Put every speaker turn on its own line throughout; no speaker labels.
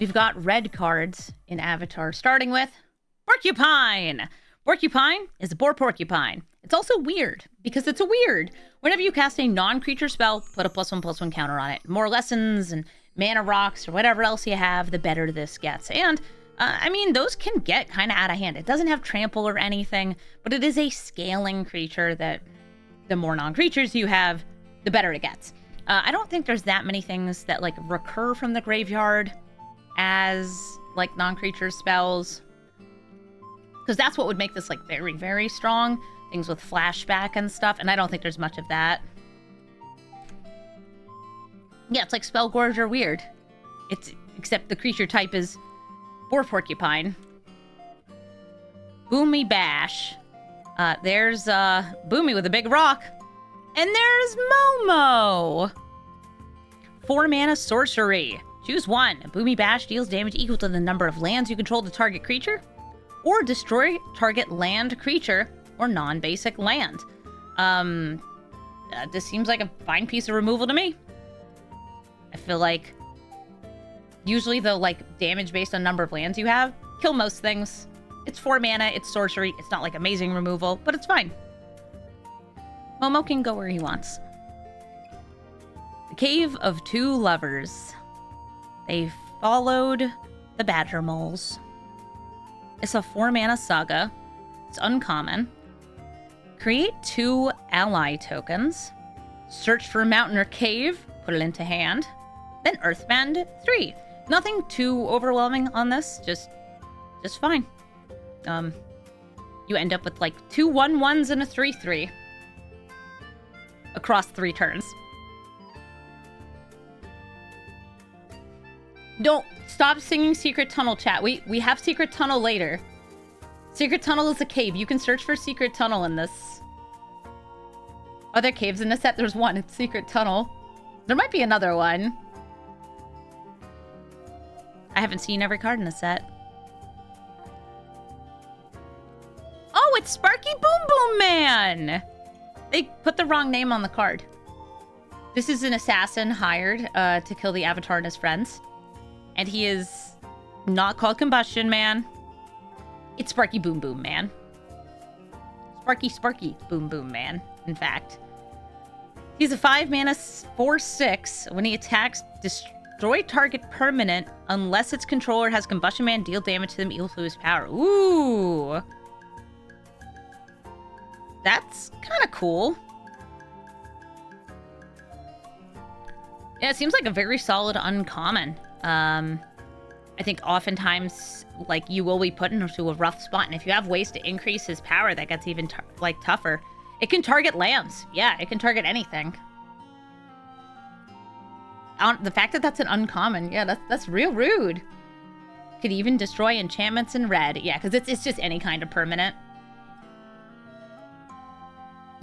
we've got red cards in Avatar, starting with Porcupine. Porcupine is a boar porcupine. It's also weird, because it's a weird. Whenever you cast a non-creature spell, put a +1/+1 counter on it. More lessons and mana rocks or whatever else you have, the better this gets. And, I mean, those can get kind of out of hand. It doesn't have trample or anything, but it is a scaling creature that the more non-creatures you have, the better it gets. I don't think there's that many things that, like, recur from the graveyard as, like, non-creature spells. Because that's what would make this, like, very, very strong. Things with flashback and stuff, and I don't think there's much of that. Yeah, it's like Spellgorge or Weird. Except the creature type is Boar Porcupine. Boomy Bash. There's Boomy with a big rock. And there's Momo! 4 mana sorcery. Choose one. Boomy Bash deals damage equal to the number of lands you control the target creature, or destroy target land creature or non-basic land. This seems like a fine piece of removal to me. I feel like usually the, like, damage based on number of lands you have, kill most things. It's 4 mana, it's sorcery, it's not like amazing removal, but it's fine. Momo can go where he wants. The Cave of Two Lovers. They followed the Badger Moles. It's a 4 mana saga. It's uncommon. Create 2 ally tokens. Search for a mountain or cave. Put it into hand. Then Earthbend 3. Nothing too overwhelming on this. Just fine. You end up with like 2 1/1s and a 3/3 across 3 turns. Don't stop singing Secret Tunnel, chat. We have Secret Tunnel later. Secret Tunnel is a cave. You can search for Secret Tunnel in this. Are there caves in the set? There's one. It's Secret Tunnel. There might be another one. I haven't seen every card in the set. Oh, it's Sparky Boom Boom Man! They put the wrong name on the card. This is an assassin hired to kill the Avatar and his friends. And he is not called Combustion Man. It's Sparky Boom Boom Man. Sparky Boom Boom Man, in fact. He's a 5 mana 4/6. When he attacks, destroy target permanent unless its controller has Combustion Man deal damage to them equal to his power. Ooh. That's kind of cool. Yeah, it seems like a very solid uncommon. I think oftentimes, like, you will be put into a rough spot, and if you have ways to increase his power, that gets even, tougher. It can target lands. Yeah, it can target anything. The fact that that's an uncommon, yeah, that's real rude. Could even destroy enchantments in red. Yeah, because it's just any kind of permanent.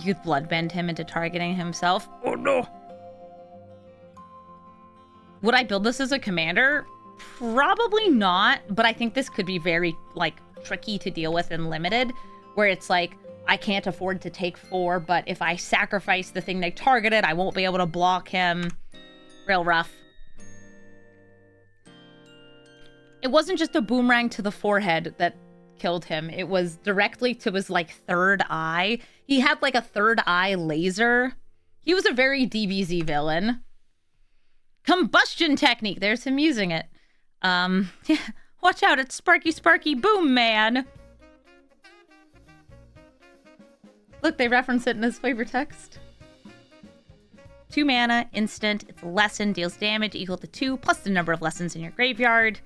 You could bloodbend him into targeting himself. Oh, no. Would I build this as a commander? Probably not, but I think this could be very, like, tricky to deal with in Limited, where it's like, I can't afford to take 4, but if I sacrifice the thing they targeted, I won't be able to block him. Real rough. It wasn't just a boomerang to the forehead that killed him. It was directly to his, like, third eye. He had, like, a third eye laser. He was a very DBZ villain. Combustion technique. There's him using it. Yeah. Watch out, it's Sparky Boom Man. Look, they reference it in his flavor text. 2 mana, instant. It's a lesson, deals damage equal to 2, plus the number of lessons in your graveyard.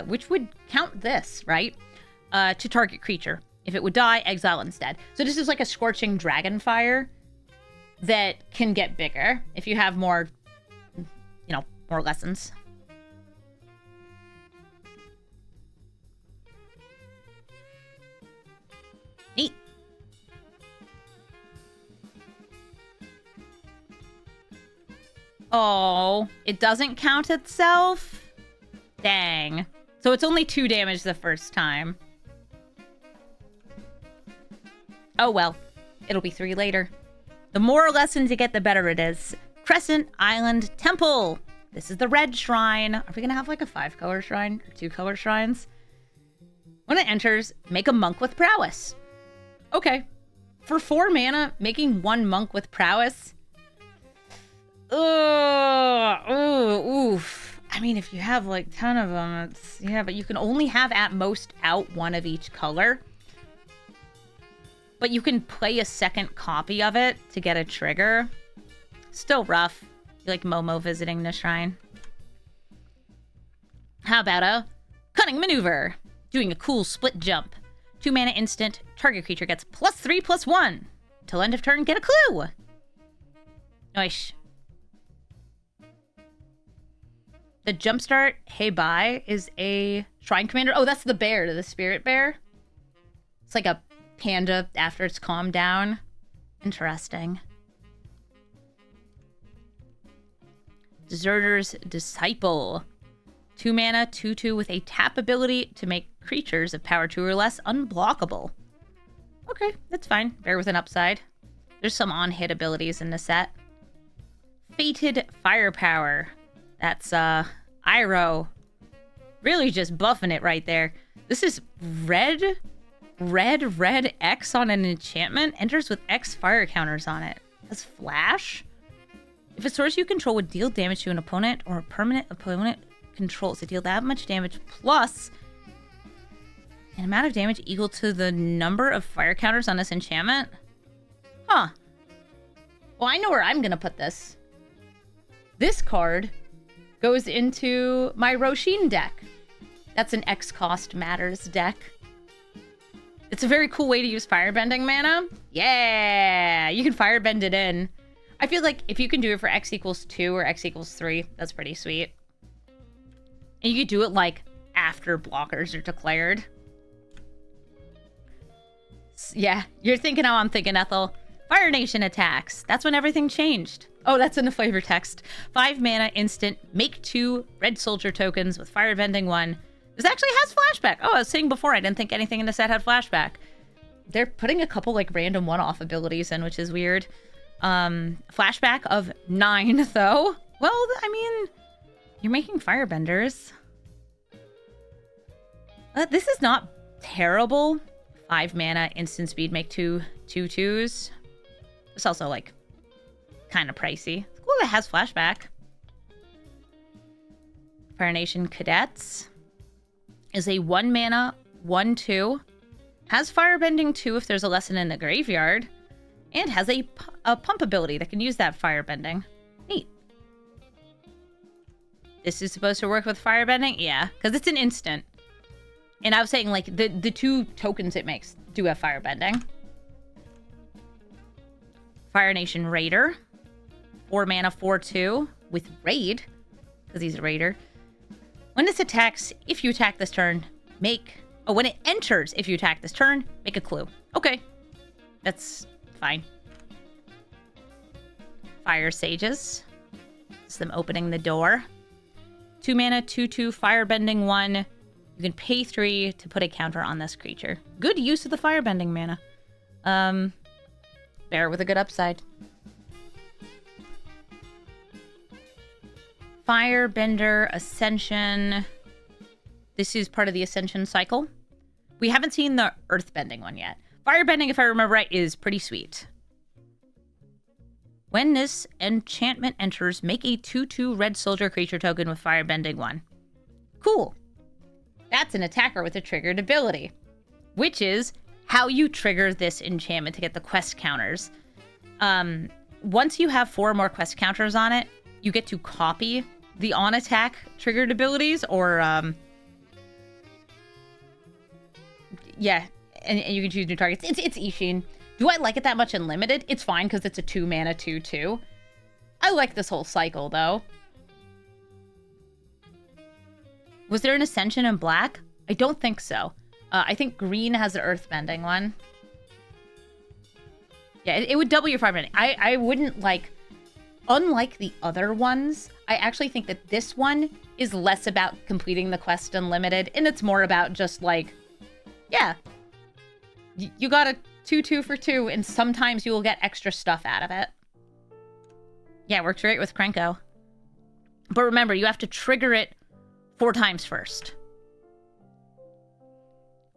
Which would count this, right? To target creature. If it would die, exile instead. So this is like a Scorching Dragonfire that can get bigger if you have more, you know, more lessons. Neat. Oh, it doesn't count itself? Dang. So it's only 2 damage the first time. Oh well. It'll be 3 later. The more lessons you get, the better it is. Crescent Island Temple. This is the red shrine. Are we gonna have like a 5-color shrine or 2-color shrines? When it enters, make a monk with prowess. Okay. For 4 mana, making 1 monk with prowess. Oof. I mean, if you have like 10 of them, it's, yeah, but you can only have at most out 1 of each color. But you can play a second copy of it to get a trigger. Still rough. Like Momo visiting the shrine. How about a cunning maneuver? Doing a cool split jump. 2 mana instant. Target creature gets +3/+1. Till end of turn, get a clue. Nice. The jumpstart, hey bye, is a shrine commander. Oh, that's the bear, the spirit bear. It's like a panda after it's calmed down. Interesting. Deserter's Disciple. 2 mana, 2/2 with a tap ability to make creatures of power 2 or less unblockable. Okay, that's fine. Bear with an upside. There's some on-hit abilities in the set. Fated Firepower. That's, Iroh. Really just buffing it right there. This is red X on an enchantment. Enters with X fire counters on it. Has flash. If a source you control would deal damage to an opponent or a permanent opponent controls, to deal that much damage plus an amount of damage equal to the number of fire counters on this enchantment. Huh. Well, I know where I'm going to put this. This card goes into my Roshin deck. That's an X cost matters deck. It's a very cool way to use firebending mana. Yeah, you can firebend it in. I feel like if you can do it for X equals 2 or X equals 3, that's pretty sweet. And you could do it like after blockers are declared. Yeah, you're thinking how I'm thinking, Ethel. Fire Nation attacks. That's when everything changed. Oh, that's in the flavor text. 5 mana instant, make 2 red soldier tokens with firebending 1. This actually has flashback. Oh, I was saying before I didn't think anything in the set had flashback. They're putting a couple like random one-off abilities in, which is weird. Flashback of 9 though. Well, I mean, you're making firebenders. This is not terrible. 5 mana, instant speed, make 2 2/2s. It's also like kind of pricey. It's cool that it has flashback. Fire Nation Cadets is a 1 mana 1/2. Has firebending 2 if there's a lesson in the graveyard. And has a pump ability that can use that firebending. Neat. This is supposed to work with firebending? Yeah, because it's an instant. And I was saying, like, the 2 tokens it makes do have firebending. Fire Nation Raider. 4 mana, 4/2 with Raid, because he's a Raider. When this attacks, if you attack this turn, make... Oh, when it enters, if you attack this turn, make a clue. Okay. That's fine. Fire Sages. It's them opening the door. 2 mana, 2/2, firebending 1. You can pay 3 to put a counter on this creature. Good use of the firebending mana. Bear with a good upside. Firebender Ascension. This is part of the Ascension cycle. We haven't seen the earthbending one yet. Firebending, if I remember right, is pretty sweet. When this enchantment enters, make a 2/2 red soldier creature token with firebending 1. Cool. That's an attacker with a triggered ability, which is how you trigger this enchantment to get the quest counters. Once you have 4 more quest counters on it, you get to copy the on-attack triggered abilities, or yeah, and you can choose new targets. It's Ishin. Do I like it that much in limited? It's fine because it's a 2 mana 2/2. I like this whole cycle though. Was there an Ascension in black? I don't think so. I think green has the earthbending one. Yeah, it would double your firebending. I wouldn't like... Unlike the other ones, I actually think that this one is less about completing the quest unlimited, and it's more about just like, yeah, you got a 2/2 for 2, and sometimes you will get extra stuff out of it. Yeah, it works great with Krenko. But remember, you have to trigger it 4 times first.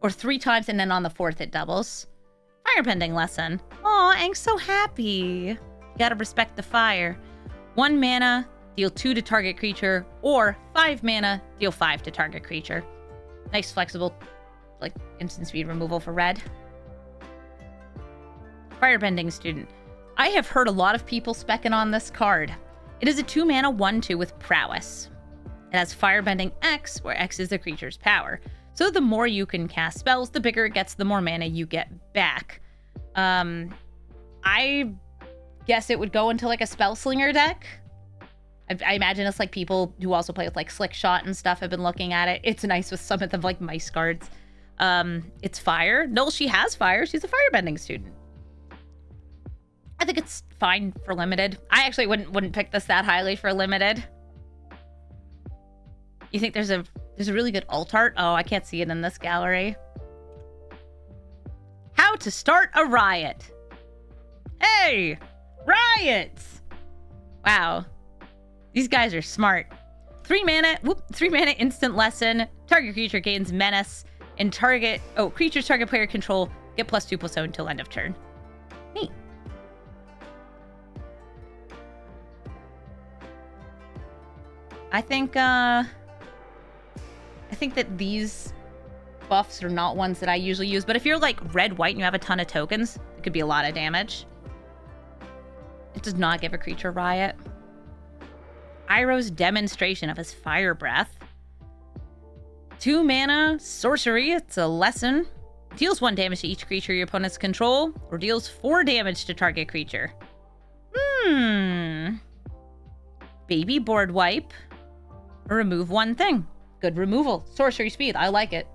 Or 3 times, and then on the 4th it doubles. Firebending lesson. Aw, Aang's so happy. You gotta respect the fire. 1 mana, deal 2 to target creature, or 5 mana, deal 5 to target creature. Nice flexible, like, instant speed removal for red. Firebending student. I have heard a lot of people specking on this card. It is a 2 mana 1/2 with Prowess. It has Firebending X, where X is the creature's power. So the more you can cast spells, the bigger it gets, the more mana you get back. I guess it would go into like a Spell Slinger deck. I imagine it's like people who also play with like Slick Shot and stuff have been looking at it. It's nice with some of the like mice cards. It's fire. No, she has fire. She's a firebending student. I think it's fine for limited. I actually wouldn't pick this that highly for limited. You think there's a really good alt art? Oh, I can't see it in this gallery. How to start a riot. Hey, riots! Wow, these guys are smart. 3 mana instant lesson. Target creature gains menace, and creature's target player control get +2/+0 until end of turn. Neat. I think that these buffs are not ones that I usually use, but if you're like red-white and you have a ton of tokens, it could be a lot of damage. It does not give a creature riot. Iroh's demonstration of his fire breath. 2 mana sorcery. It's a lesson. Deals 1 damage to each creature your opponents control, or deals 4 damage to target creature. Baby board wipe. Or remove 1 thing. Good removal. Sorcery speed. I like it.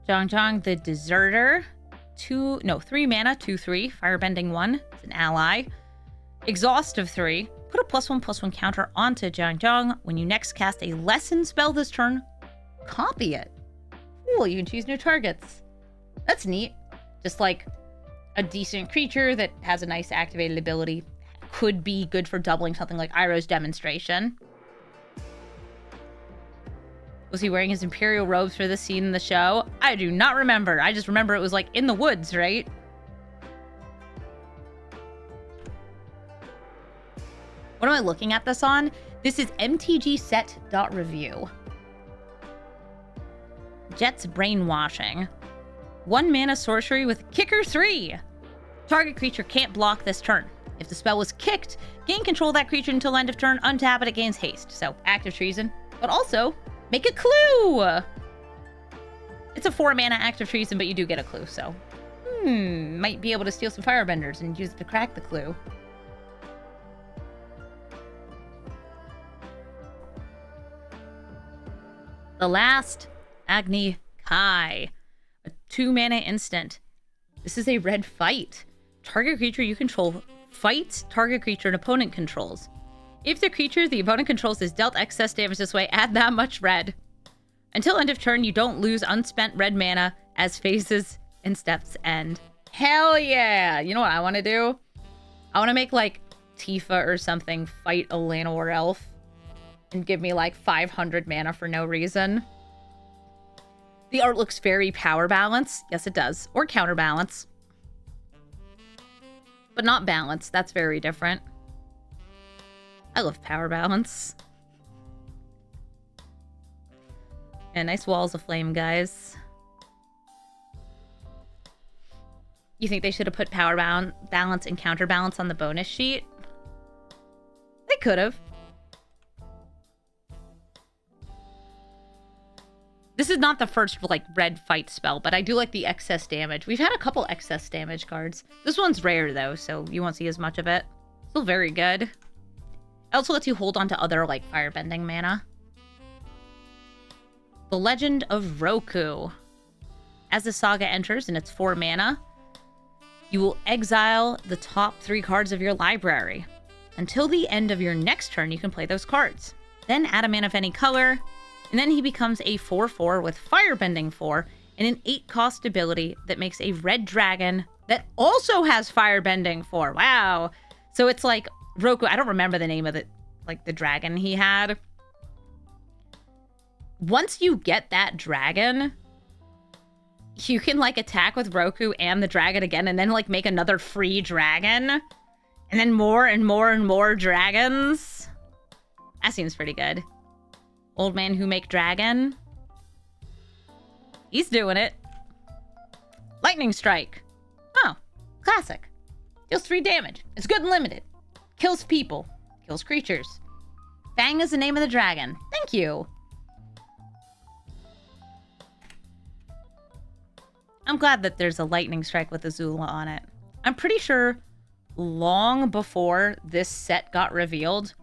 Zhang the Deserter. 3 mana, 2/3. Firebending 1. It's an ally. Exhaust of 3. Put a +1/+1 counter onto Zhang. When you next cast a lesson spell this turn, copy it. Cool, you can choose new targets. That's neat. Just like a decent creature that has a nice activated ability. Could be good for doubling something like Iroh's demonstration. Was he wearing his Imperial robes for this scene in the show? I do not remember. I just remember it was like in the woods, right? What am I looking at this on? This is mtgset.review. Jet's Brainwashing. 1 mana sorcery with Kicker 3. Target creature can't block this turn. If the spell was kicked, gain control of that creature until end of turn, untap it, it gains haste. So, active treason. But also, make a clue! It's a 4 mana active treason, but you do get a clue, so... might be able to steal some firebenders and use it to crack the clue. The last, Agni Kai. A 2 mana instant. This is a red fight. Target creature you control fights target creature an opponent controls. If the creature the opponent controls is dealt excess damage this way, add that much red. Until end of turn, you don't lose unspent red mana as phases and steps end. Hell yeah! You know what I want to do? I want to make like Tifa or something fight a Llanowar elf and give me like 500 mana for no reason. The art looks very power balance. Yes, it does. Or counterbalance. But not balance. That's very different. I love power balance. And nice walls of flame, guys. You think they should have put power balance and counterbalance on the bonus sheet? They could have. This is not the first, like, red fight spell, but I do like the excess damage. We've had a couple excess damage cards. This one's rare, though, so you won't see as much of it. Still very good. It also lets you hold on to other, like, firebending mana. The Legend of Roku. As the saga enters in its 4 mana, you will exile the top 3 cards of your library. Until the end of your next turn, you can play those cards. Then add a mana of any color, and then he becomes a 4/4 with Firebending 4 and an 8-cost ability that makes a red dragon that also has firebending 4. Wow. So it's like Roku. I don't remember the name of it, like the dragon he had. Once you get that dragon, you can like attack with Roku and the dragon again and then like make another free dragon. And then more and more and more dragons. That seems pretty good. Old man who make dragon. He's doing it. Lightning strike. Oh, classic. Deals 3 damage. It's good and limited. Kills people. Kills creatures. Fang is the name of the dragon. Thank you. I'm glad that there's a lightning strike with Azula on it. I'm pretty sure long before this set got revealed,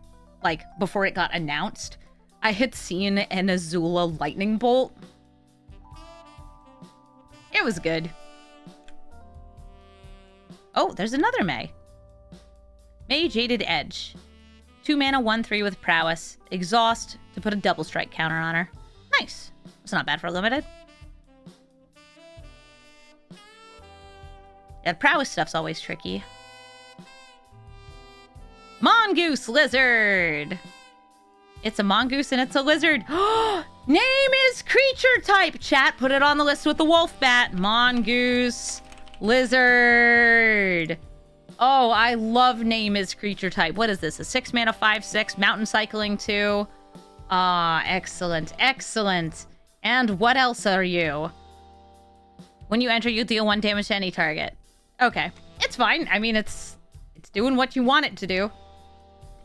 like before it got announced, I had seen an Azula lightning bolt. It was good. Oh, there's another May. May Jaded Edge. 2 mana, 1/3 with Prowess. Exhaust to put a double strike counter on her. Nice. It's not bad for a limited. Yeah, Prowess stuff's always tricky. Mongoose Lizard. It's a mongoose and it's a lizard. Name is creature type. Chat, put it on the list with the wolf bat. Mongoose Lizard. Oh, I love name is creature type. What is this? A 6 mana 5/6 mountain cycling 2. Ah, excellent, excellent. And what else are you? When you enter, you deal 1 damage to any target. Okay, it's fine. I mean, it's doing what you want it to do.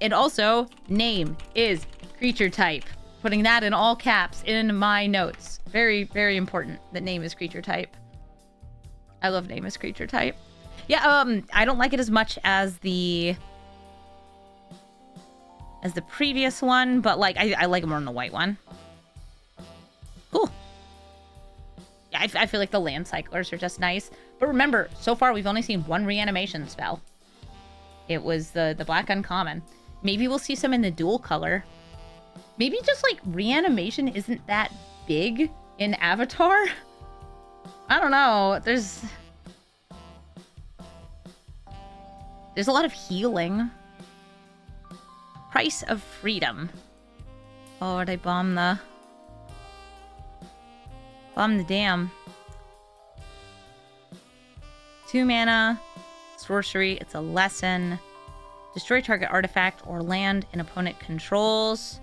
And also, name is creature type. Putting that in all caps in my notes. Very, very important that name is creature type. I love name is creature type. Yeah, I don't like it as much as the previous one, but like I like it more than the white one. Cool. Yeah, I feel like the land cyclers are just nice. But remember, so far we've only seen 1 reanimation spell. It was the black uncommon. Maybe we'll see some in the dual color. Maybe just like reanimation isn't that big in Avatar. I don't know. There's a lot of healing. Price of freedom. Oh, did I bomb the dam? 2 mana, sorcery. It's a lesson. Destroy target artifact or land an opponent controls.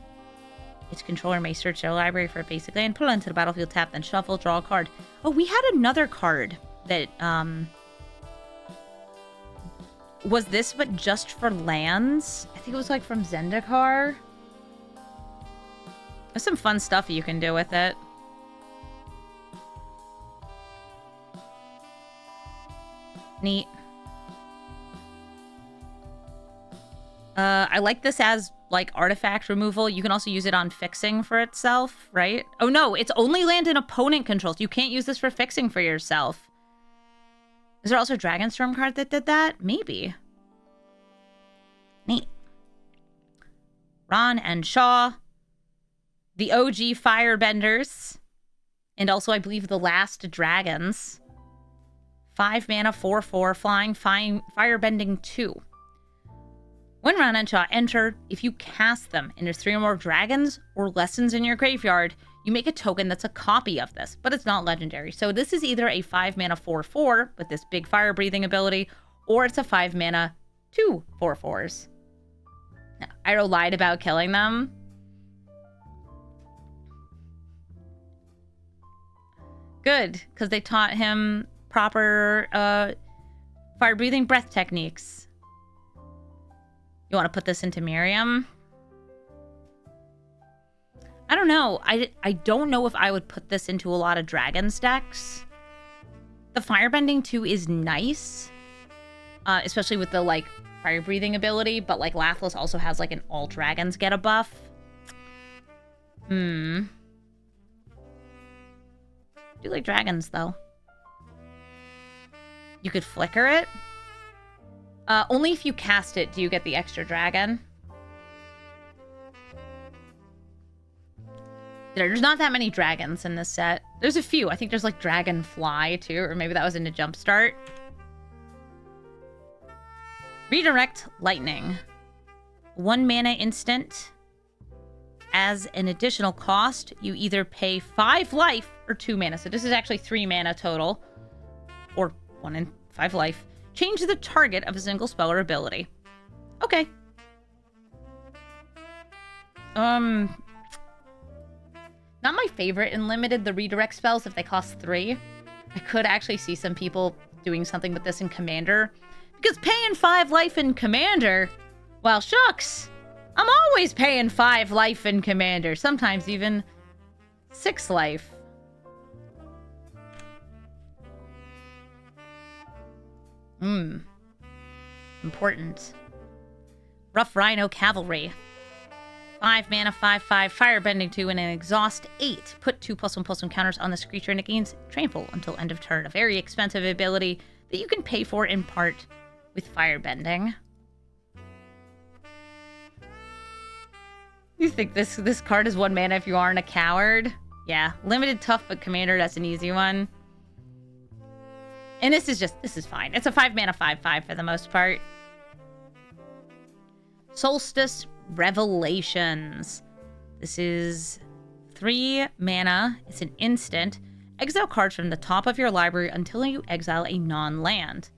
Its controller may search their library for a basic land, put it into the battlefield, tap, then shuffle, draw a card. Oh, we had another card that was this, but just for lands. I think it was like from Zendikar. There's some fun stuff you can do with it. Neat. I like this as like artifact removal. You can also use it on fixing for itself, right? Oh no, it's only land and opponent controls. You can't use this for fixing for yourself. Is there also a Dragonstorm card that did that? Maybe. Neat. Ron and Shaw. The OG Firebenders. And also, I believe, the last dragons. 5 mana, 4/4, flying, firebending 2. When Ron and Shaw enter, if you cast them and there's 3 or more dragons or lessons in your graveyard, you make a token that's a copy of this, but it's not legendary. So this is either a 5 mana 4/4 with this big fire breathing ability, or it's a 5 mana 2 4/4s. Now, Iroh lied about killing them. Good, because they taught him proper fire breathing breath techniques. You want to put this into Miriam? I don't know. I don't know if I would put this into a lot of Dragons decks. The Firebending 2 is nice. Especially with the, like, fire breathing ability. But, like, Lathless also has, like, an all dragons get a buff. Do like dragons, though. You could flicker it. Only if you cast it do you get the extra dragon. There's not that many dragons in this set. There's a few. I think there's like Dragonfly too, or maybe that was in a Jumpstart. Redirect Lightning. 1 mana instant. As an additional cost, you either pay 5 life or 2 mana. So this is actually 3 mana total. Or 1 and 5 life. Change the target of a single spell or ability. Okay. Not my favorite in limited, the redirect spells if they cost 3. I could actually see some people doing something with this in Commander. Because paying 5 life in Commander, well, shucks. I'm always paying 5 life in Commander. Sometimes even 6 life. Important. Rough Rhino Cavalry. 5 mana, 5/5, Firebending 2, and an Exhaust 8. Put 2+1/+1 counters on this creature and it gains Trample until end of turn. A very expensive ability that you can pay for in part with Firebending. You think this card is 1 mana if you aren't a coward? Yeah, limited tough, but Commander, that's an easy one. And this is fine. It's a 5 mana, 5/5 for the most part. Solstice Revelations. This is 3 mana. It's an instant. Exile cards from the top of your library until you exile a non-land.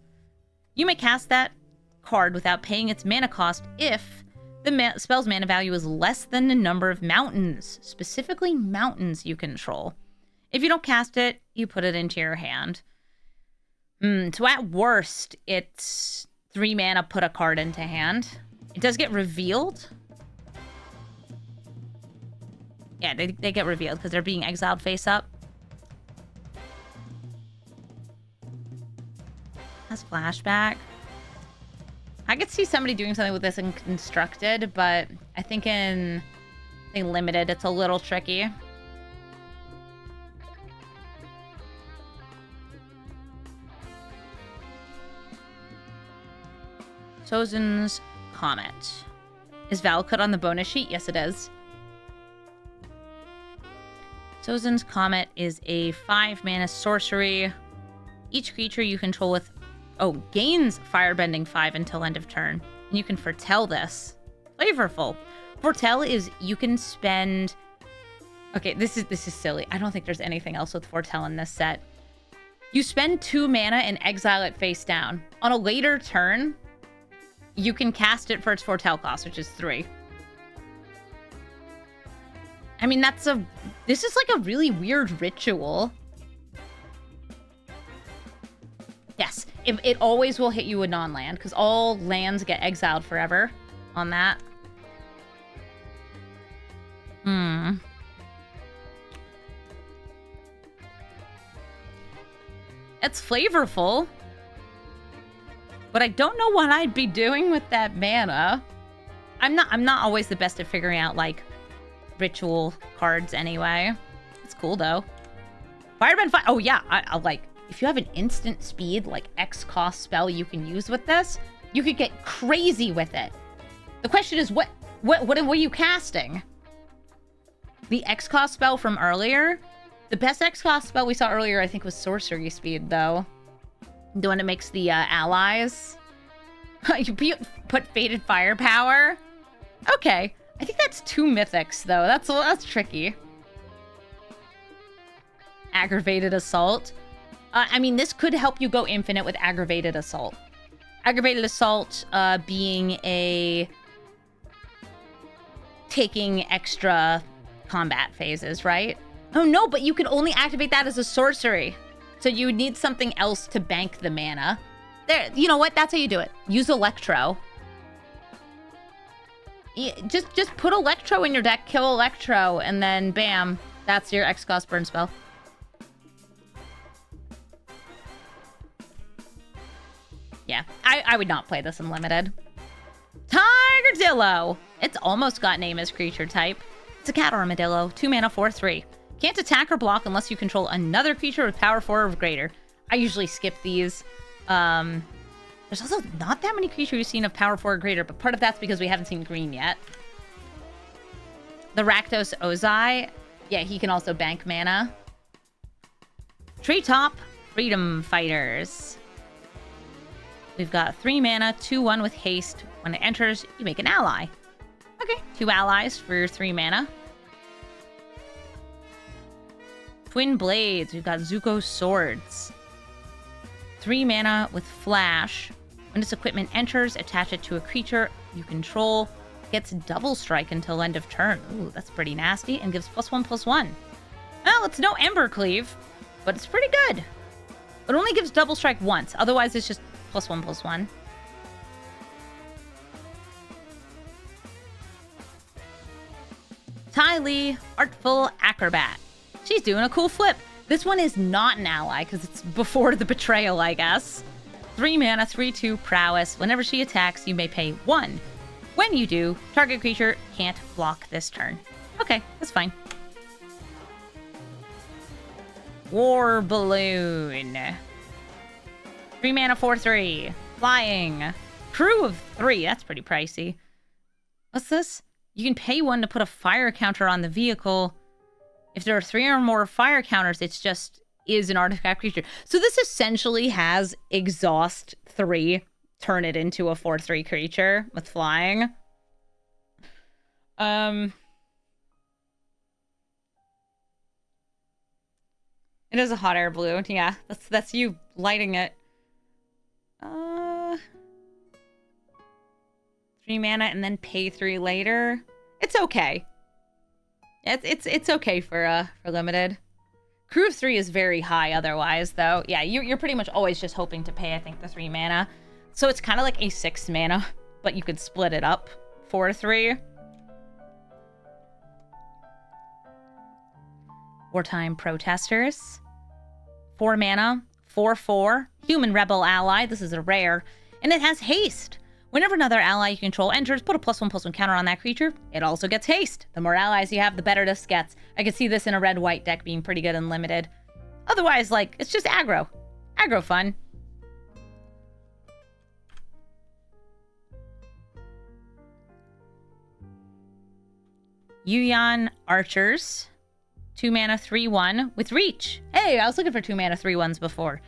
You may cast that card without paying its mana cost if the spell's mana value is less than the number of mountains, specifically mountains you control. If you don't cast it, you put it into your hand. So at worst, it's 3 mana, put a card into hand. It does get revealed. Yeah, they get revealed because they're being exiled face up. Has flashback. I could see somebody doing something with this in Constructed, but I think in Limited, it's a little tricky. Sozin's Comet. Is Valakut on the bonus sheet? Yes, it is. Sozin's Comet is a 5 mana sorcery. Each creature you control with gains Firebending 5 until end of turn. And you can foretell this. Flavorful. Foretell is you can spend... Okay, this is silly. I don't think there's anything else with Foretell in this set. You spend 2 mana and exile it face down. On a later turn, you can cast it for its Foretell cost, which is 3. I mean, this is like a really weird ritual. Yes, it always will hit you with non-land, because all lands get exiled forever on that. It's flavorful. But I don't know what I'd be doing with that mana. I'm not always the best at figuring out, like, ritual cards anyway. It's cool, though. Firebend 5. Oh, yeah. I'll like... If you have an instant speed, like, X cost spell you can use with this, you could get crazy with it. The question is, what were you casting? The X cost spell from earlier? The best X cost spell we saw earlier, I think, was Sorcery Speed, though. The one that makes the allies. You put Fated Firepower? Okay. I think that's 2 mythics, though. That's tricky. Aggravated Assault. I mean, this could help you go infinite with Aggravated Assault. Aggravated Assault being taking extra combat phases, right? Oh, no, but you can only activate that as a sorcery. So you would need something else to bank the mana. There, you know what? That's how you do it. Use Electro. Just put Electro in your deck, kill Electro, and then bam, that's your X-Cost burn spell. Yeah, I would not play this in Limited. Tigerdillo! It's almost got name as creature type. It's a cat armadillo, 2 mana, 4/3. Can't attack or block unless you control another creature with power 4 or greater. I usually skip these. There's also not that many creatures we've seen of power 4 or greater, but part of that's because we haven't seen green yet. The Rakdos Ozai, yeah, he can also bank mana. Treetop Freedom Fighters. we've got 3 mana, 2/1 with haste. When it enters, you make an ally. Okay, 2 allies for your 3 mana. Twin Blades, we've got Zuko Swords. 3 mana with Flash. When this equipment enters, attach it to a creature you control. Gets double strike until end of turn. Ooh, that's pretty nasty. And gives +1/+1. Well, it's no Embercleave, but it's pretty good. It only gives double strike once. Otherwise, it's just +1/+1. Ty Lee, Artful Acrobat. She's doing a cool flip. This one is not an ally because it's before the betrayal, I guess. 3 mana, 3/2 Prowess. Whenever she attacks, you may pay 1. When you do, target creature can't block this turn. Okay, that's fine. War Balloon. 3 mana, 4/3. Flying. Crew of 3. That's pretty pricey. What's this? You can pay 1 to put a fire counter on the vehicle. If there are 3 or more fire counters, it's just is an artifact creature. So this essentially has exhaust 3, turn it into a 4/3 creature with flying. It is a hot air balloon. Yeah, that's you lighting it. 3 mana and then pay 3 later. It's okay. It's okay for limited. Crew of 3 is very high otherwise, though. Yeah, you're pretty much always just hoping to pay, I think, the 3 mana. So it's kind of like a 6 mana, but you could split it up 4/3. Wartime Protesters. 4 mana, 4/4. Human Rebel Ally. This is a rare. And it has haste. Whenever another ally you control enters, put a +1/+1 counter on that creature. It also gets haste. The more allies you have, the better this gets. I could see this in a red-white deck being pretty good and limited. Otherwise, like, it's just aggro. Aggro fun. Yuyan Archers. 2 mana, 3/1 with reach. Hey, I was looking for 2 mana, 3/1s before.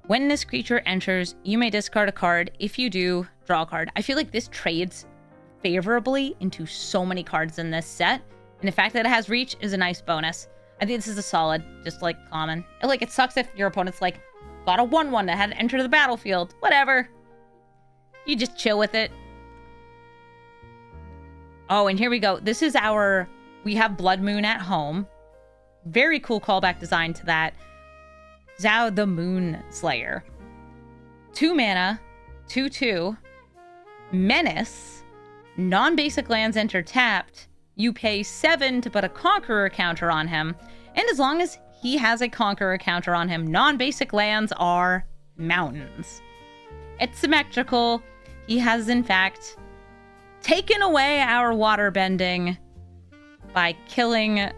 When this creature enters, you may discard a card. If you do, draw a card. I feel like this trades favorably into so many cards in this set. And the fact that it has reach is a nice bonus. I think this is a solid, just like common. Like, it sucks if your opponent's like, got a 1/1 that had to enter the battlefield. Whatever. You just chill with it. Oh, and here we go. This is we have Blood Moon at home. Very cool callback design to that. Zhao the Moon Slayer. 2 mana, 2/2. Menace. Non-basic lands enter tapped. You pay 7 to put a Conqueror counter on him. And as long as he has a Conqueror counter on him, non-basic lands are mountains. It's symmetrical. He has, in fact, taken away our water bending by killing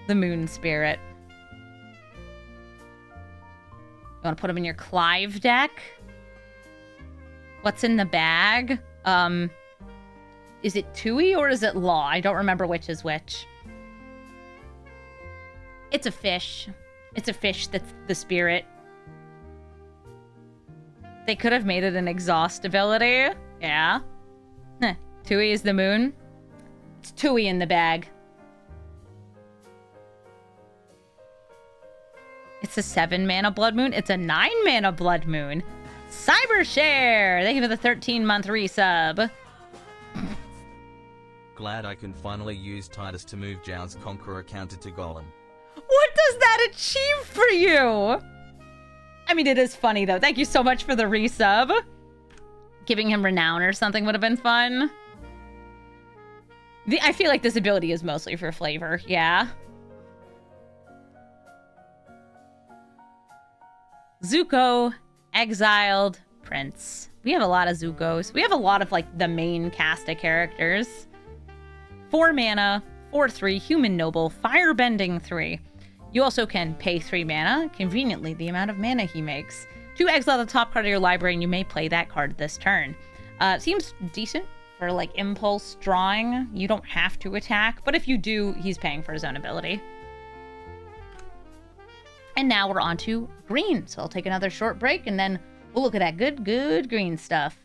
the Moon Spirit. You want to put him in your Clive deck? What's in the bag? Is it Tui or is it Law? I don't remember which is which. It's a fish. It's a fish that's the spirit. They could have made it an exhaust ability. Yeah. Tui is the moon. It's Tui in the bag. It's a 7 mana Blood Moon. It's a 9 mana Blood Moon. Cybershare! Thank you for the 13-month resub.
Glad I can finally use Titus to move Zhao's Conqueror counter to Golem.
What does that achieve for you? I mean, it is funny, though. Thank you so much for the resub. Giving him Renown or something would have been fun. I feel like this ability is mostly for flavor, yeah. Zuko, Exiled Prince. We have a lot of Zukos. We have a lot of, like, the main cast of characters. 4 mana, 4/3, Human Noble, Firebending 3. You also can pay 3 mana, conveniently the amount of mana he makes. To exile the top card of your library, and you may play that card this turn. Seems decent for, like, impulse drawing. You don't have to attack, but if you do, he's paying for his own ability. And now we're on to green. So I'll take another short break, and then Oh, look at that good green stuff.